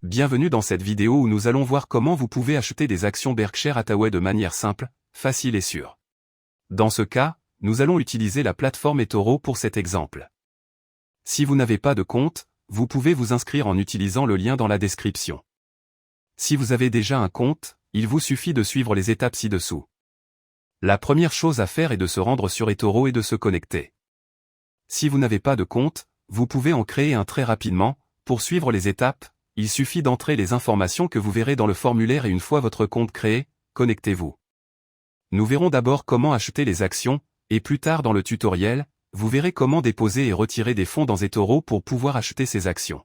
Bienvenue dans cette vidéo où nous allons voir comment vous pouvez acheter des actions Berkshire Hathaway de manière simple, facile et sûre. Dans ce cas, nous allons utiliser la plateforme eToro pour cet exemple. Si vous n'avez pas de compte, vous pouvez vous inscrire en utilisant le lien dans la description. Si vous avez déjà un compte, il vous suffit de suivre les étapes ci-dessous. La première chose à faire est de se rendre sur eToro et de se connecter. Si vous n'avez pas de compte, vous pouvez en créer un très rapidement. Pour suivre les étapes, il suffit d'entrer les informations que vous verrez dans le formulaire et une fois votre compte créé, connectez-vous. Nous verrons d'abord comment acheter les actions, et plus tard dans le tutoriel, vous verrez comment déposer et retirer des fonds dans eToro pour pouvoir acheter ces actions.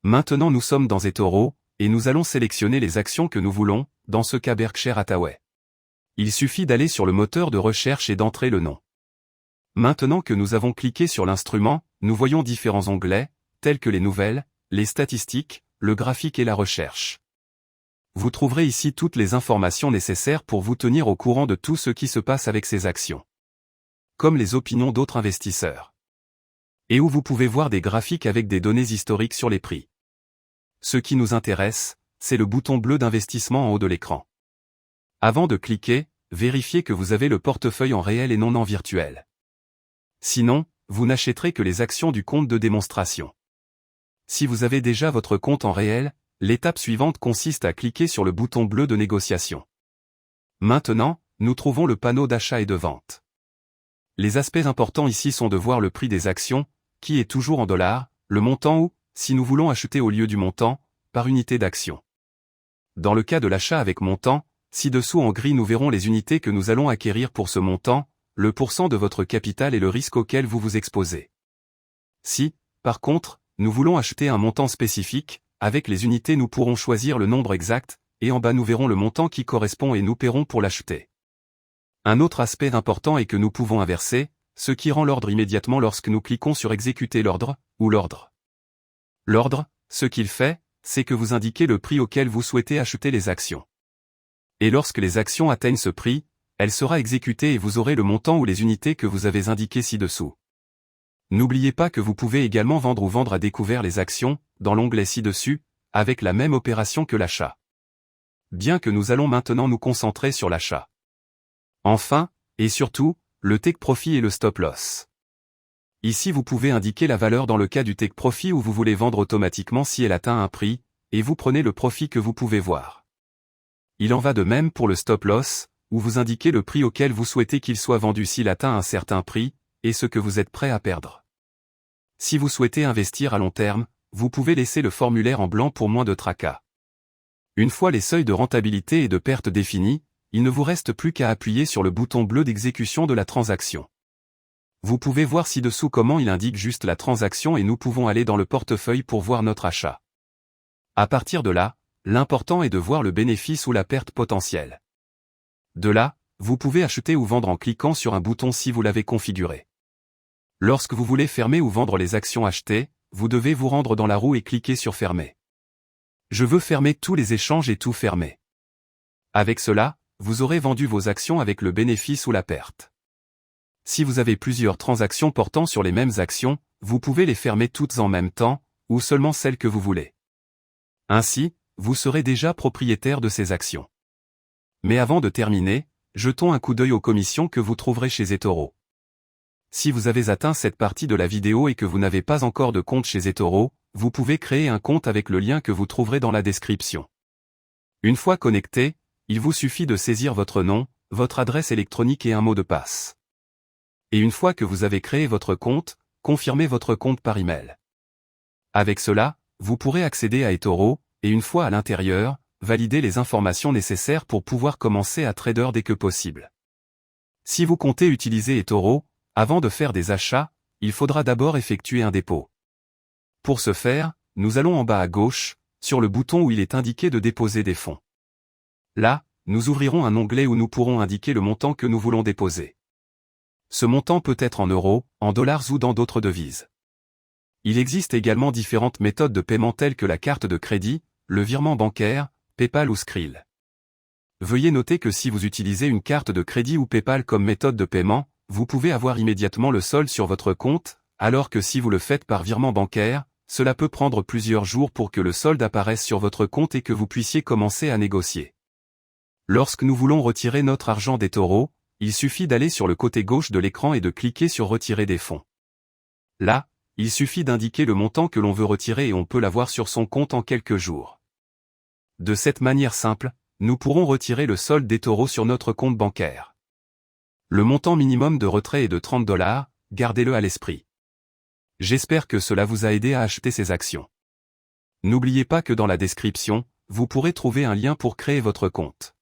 Maintenant nous sommes dans eToro, et nous allons sélectionner les actions que nous voulons, dans ce cas Berkshire Hathaway. Il suffit d'aller sur le moteur de recherche et d'entrer le nom. Maintenant que nous avons cliqué sur l'instrument, nous voyons différents onglets, tels que les nouvelles, les statistiques, le graphique et la recherche. Vous trouverez ici toutes les informations nécessaires pour vous tenir au courant de tout ce qui se passe avec ces actions. Comme les opinions d'autres investisseurs. Et où vous pouvez voir des graphiques avec des données historiques sur les prix. Ce qui nous intéresse, c'est le bouton bleu d'investissement en haut de l'écran. Avant de cliquer, vérifiez que vous avez le portefeuille en réel et non en virtuel. Sinon, vous n'achèterez que les actions du compte de démonstration. Si vous avez déjà votre compte en réel, l'étape suivante consiste à cliquer sur le bouton bleu de négociation. Maintenant, nous trouvons le panneau d'achat et de vente. Les aspects importants ici sont de voir le prix des actions, qui est toujours en dollars, le montant ou, si nous voulons acheter au lieu du montant, par unité d'action. Dans le cas de l'achat avec montant, ci-dessous en gris nous verrons les unités que nous allons acquérir pour ce montant, le pourcent de votre capital et le risque auquel vous vous exposez. Si, par contre, nous voulons acheter un montant spécifique, avec les unités nous pourrons choisir le nombre exact, et en bas nous verrons le montant qui correspond et nous paierons pour l'acheter. Un autre aspect important est que nous pouvons inverser, ce qui rend l'ordre immédiatement lorsque nous cliquons sur exécuter l'ordre, ou l'ordre. L'ordre, ce qu'il fait, c'est que vous indiquez le prix auquel vous souhaitez acheter les actions. Et lorsque les actions atteignent ce prix, elle sera exécutée et vous aurez le montant ou les unités que vous avez indiquées ci-dessous. N'oubliez pas que vous pouvez également vendre ou vendre à découvert les actions, dans l'onglet ci-dessus, avec la même opération que l'achat. Bien que nous allons maintenant nous concentrer sur l'achat. Enfin, et surtout, le take profit et le stop loss. Ici vous pouvez indiquer la valeur dans le cas du take profit où vous voulez vendre automatiquement si elle atteint un prix, et vous prenez le profit que vous pouvez voir. Il en va de même pour le stop loss, où vous indiquez le prix auquel vous souhaitez qu'il soit vendu s'il atteint un certain prix, et ce que vous êtes prêt à perdre. Si vous souhaitez investir à long terme, vous pouvez laisser le formulaire en blanc pour moins de tracas. Une fois les seuils de rentabilité et de perte définis, il ne vous reste plus qu'à appuyer sur le bouton bleu d'exécution de la transaction. Vous pouvez voir ci-dessous comment il indique juste la transaction et nous pouvons aller dans le portefeuille pour voir notre achat. À partir de là, l'important est de voir le bénéfice ou la perte potentielle. De là, vous pouvez acheter ou vendre en cliquant sur un bouton si vous l'avez configuré. Lorsque vous voulez fermer ou vendre les actions achetées, vous devez vous rendre dans la roue et cliquer sur Fermer. Je veux fermer tous les échanges et tout fermer. Avec cela, vous aurez vendu vos actions avec le bénéfice ou la perte. Si vous avez plusieurs transactions portant sur les mêmes actions, vous pouvez les fermer toutes en même temps, ou seulement celles que vous voulez. Ainsi, vous serez déjà propriétaire de ces actions. Mais avant de terminer, jetons un coup d'œil aux commissions que vous trouverez chez eToro. Si vous avez atteint cette partie de la vidéo et que vous n'avez pas encore de compte chez eToro, vous pouvez créer un compte avec le lien que vous trouverez dans la description. Une fois connecté, il vous suffit de saisir votre nom, votre adresse électronique et un mot de passe. Et une fois que vous avez créé votre compte, confirmez votre compte par email. Avec cela, vous pourrez accéder à eToro, et une fois à l'intérieur, valider les informations nécessaires pour pouvoir commencer à trader dès que possible. Si vous comptez utiliser eToro, avant de faire des achats, il faudra d'abord effectuer un dépôt. Pour ce faire, nous allons en bas à gauche, sur le bouton où il est indiqué de déposer des fonds. Là, nous ouvrirons un onglet où nous pourrons indiquer le montant que nous voulons déposer. Ce montant peut être en euros, en dollars ou dans d'autres devises. Il existe également différentes méthodes de paiement telles que la carte de crédit, le virement bancaire, PayPal ou Skrill. Veuillez noter que si vous utilisez une carte de crédit ou PayPal comme méthode de paiement, vous pouvez avoir immédiatement le solde sur votre compte, alors que si vous le faites par virement bancaire, cela peut prendre plusieurs jours pour que le solde apparaisse sur votre compte et que vous puissiez commencer à négocier. Lorsque nous voulons retirer notre argent d'eToro, il suffit d'aller sur le côté gauche de l'écran et de cliquer sur Retirer des fonds. Là, il suffit d'indiquer le montant que l'on veut retirer et on peut l'avoir sur son compte en quelques jours. De cette manière simple, nous pourrons retirer le solde d'eToro sur notre compte bancaire. Le montant minimum de retrait est de 30 $, gardez-le à l'esprit. J'espère que cela vous a aidé à acheter ces actions. N'oubliez pas que dans la description, vous pourrez trouver un lien pour créer votre compte.